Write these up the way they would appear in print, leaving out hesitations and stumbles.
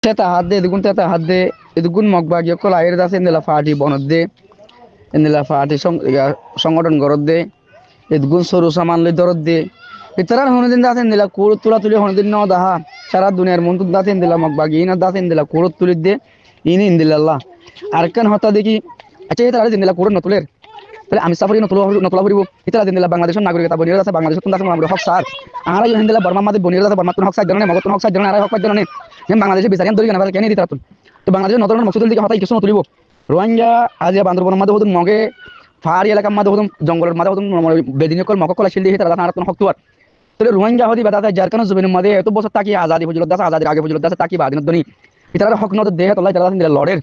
Teta hadde edugun teta hadde edugun mokbag yokol air das indela party bonodde indela party সংগঠন গড়দে edugun soru saman le dorodde itarar honodin das indela kur tula tuli honodin no daha সারা দুনিয়ার মন্ত্র das indela mokbag ina das indela kur tulidde ini indela Allah arkan hota দেখি আচ্ছা এটা আর indela kur নতুলের তাহলে আমি সাফরি নতুলা করিব ইতারা দিনলা বাংলাদেশের নাগরিকতা বনির আছে বাংলাদেশের তুমি আমরা হক স্যার আর এই হিন্দলা বর্মা মাদে বনির আছে বর্মা তুমি হক স্যার জানেন মগত হক স্যার জানেন আর হক স্যার জানেন হেম বাংলাদেশে বিচারিয়ান দরি কেন কেন দিতা তো বাংলাদেশের নতুন মকসুদুল দিকে হতাই কিছু নতুলিব রোহিঙ্গা আজিয়া বান্দরবন মাদে হদুন মগে ফাড়ি এলাকা মাদে হদুন জঙ্গলের মাদে হদুন বেদিনকল মককলা শিল দিয়ে তারা আর তুমি হক তুয়ার তাহলে রোহিঙ্গা হদি বাদা যার কারণে জমিনের মাদে এত বছর তাকি আজাদি হজুল দাস আজাদির আগে হজুল দাস তাকি বাদিন দনি ইতারা হক নদ দেহ তল্লাই তারা দিলা লড়ের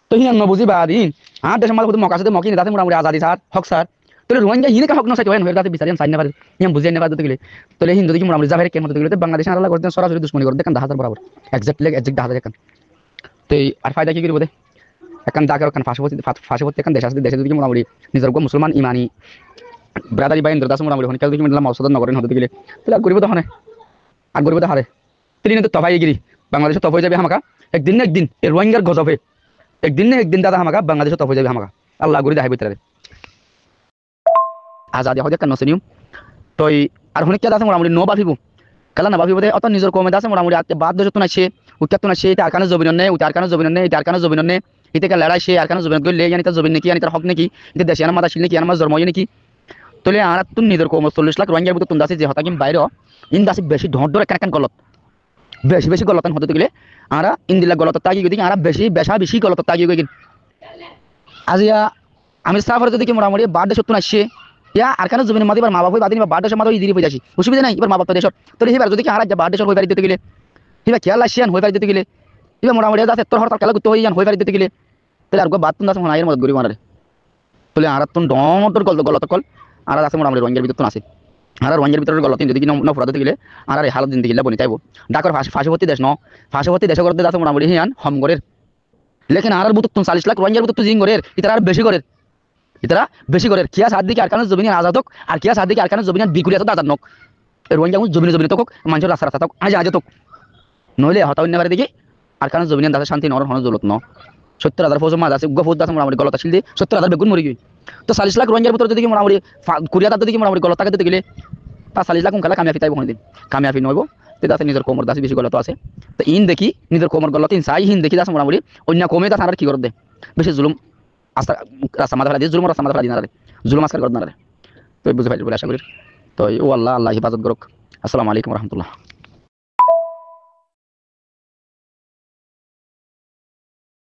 তো হিনা নবুজি বাদিন আর দেশের মাদে হদুন মকাসে মকি দাতে মোটামুটি আজাদি স্যার হক স্যার তাহলে রোহিঙ্গা হিনে হক নসাইতে হয় নহের বিচারিয়ান সাইন না পারে ইয়াম বুঝিয়ে নেবা দিতে গেলে তাহলে হিন্দু দিকে মোটামুটি জাভারে কেন দিতে গেলে বাংলাদেশ আল্লাহ করতেন সরাসরি দুশমনি করে দেখেন 10,000 বরাবর এক্স্যাক্টলি এক্স্যাক্ট 10,000 এখন তো আর ফায়দা কি করিব দে এখন দাকার এখন ফাঁসিপতি এখন দেশে দিকে মোটামুটি নিজের গো মুসলমান ইমানি ব্রাদারি বাইন দাস মোটামুটি হন কেউ দিকে মিডলাম মসজিদ নগরেন হতে গেলে তাহলে আর গরিব তো হনে আর গরিব তো হারে তিনি তো তফাই গিরি বাংলাদেশে তফ হয়ে যাবে হামাকা একদিন না একদিন এই রোহিঙ্গার গজবে একদিন না একদিন দাদা হামাকা বাংলাদেশে তফ হয়ে যাবে হামাকা আল্লাহ গরি দেখাই ভিতরে আজাদি হয় কেন নসেনিও তো আর হনে কে দাস মোটামুটি নো বাফিবো কালা না বাফিবো অত নিজের কমে দাস মোটামুটি বাদ দেশ তো না সে উত্তর তো না সে তার কারণে জবিন নেই তার কারণে জবিন নেই তার কারণে জবিন নেই ইতে লড়াই সে আর কারণে জবিন গলে জানি তার জবিন নাকি জানি তার হক নাকি ইতে দেশে আনা মাদা শিল নাকি আনা জন্ম নাকি তোলে আর তুই নিজের কম 40 লাখ রোহিঙ্গার ভিতর তুমি দাসি যে হতাকিম বাইরে ইন দাসি বেশি ঢট ধরে কেন গলত বেশি গলতান হতে গেলে আরা ইন্দিলা গলত তাগি গিয়ে আরা বেশি গলত তাগি গিয়ে আজিয়া আমি সাফার যদি কি মোটামুটি বাদ দেশ তো না সে ইয়া আর কেন জমিনের মাঝে এবার মা বাবা বাদিন বা বাদ দেশের মাঝে ইদিরি হয়ে যাচ্ছি অসুবিধা নাই এবার মা বাবা দেশের তোলে এবার যদি কি আর বাদ দেশের হয়ে বাড়ি দিতে গেলে এবার খেয়াল আসিয়ান হয়ে বাড়ি দিতে গেলে এবার মোটামুটি দাস তোর হরতাল খেলা করতে হয়ে যান হয়ে বাড়ি দিতে গেলে তাহলে আর বাদ তুমি দাস মনে মদত করি মারে তোলে আর তুন ডর গলত কল আর আছে মোটামুটি রোহিঙ্গার ভিতর তো আছে আর রোহিঙ্গার ভিতরে গলত যদি নফরা দিতে গেলে আর এই হালত জিন্দগি বনি চাইব ডাকর ফাঁসিপতি দেশ ফাঁসিপতি দেশ করতে দাস মোটামুটি হিয়ান হমগরের লেকিন আর বুতুক তুমি 40 লাখ রোহিঙ্গার ভিতর তো জিং গরের ইতারা আর বেশি করে কিয়া সাত দিকে আর কারণে জমিনে আজাদ হোক আর কিয়া সাত দিকে আর কারণে জমিনে বিকুলিয়া তো আজাদ নোক রোহিঙ্গা জমিনে তো হোক মানুষের রাস্তা থাকুক আজ হোক নইলে হতা অন্য বারে দেখি আর কারণে জমিনে দাসের শান্তি নর হন জলত ন 70,000 ফৌজ মাছ আছে গফুদ দাস মোটামুটি গলত আসিল দিয়ে 70,000 বেগুন মরি গই তো 40 লাখ রোহিঙ্গার ভিতরে যদি মোটামুটি কুড়িয়া তার দিকে মোটামুটি গলত তাকে দিতে গেলে তা 40 লাখ কালা কামিয়াফি তাই বহন দিন কামিয়াফি নইব তো দাসে নিজের কোমর দাসে বেশি গলত আছে তো ইন দেখি নিজের কোমর গলত ইন চাই হিন দেখি দাস মোটামুটি অন্য কমে দাস আর কি করে দে বেশি জুলুম রাস্তা মাথা ফেলা দিয়ে জুলুম রাস্তা মাথা ফেলা দিন জুলুম আজকাল করতে না তো বুঝে পাইল বলে আশা করি তো ও আল্লাহ হিফাজত করুক আসসালামু আলাইকুম রহমতুল্লাহ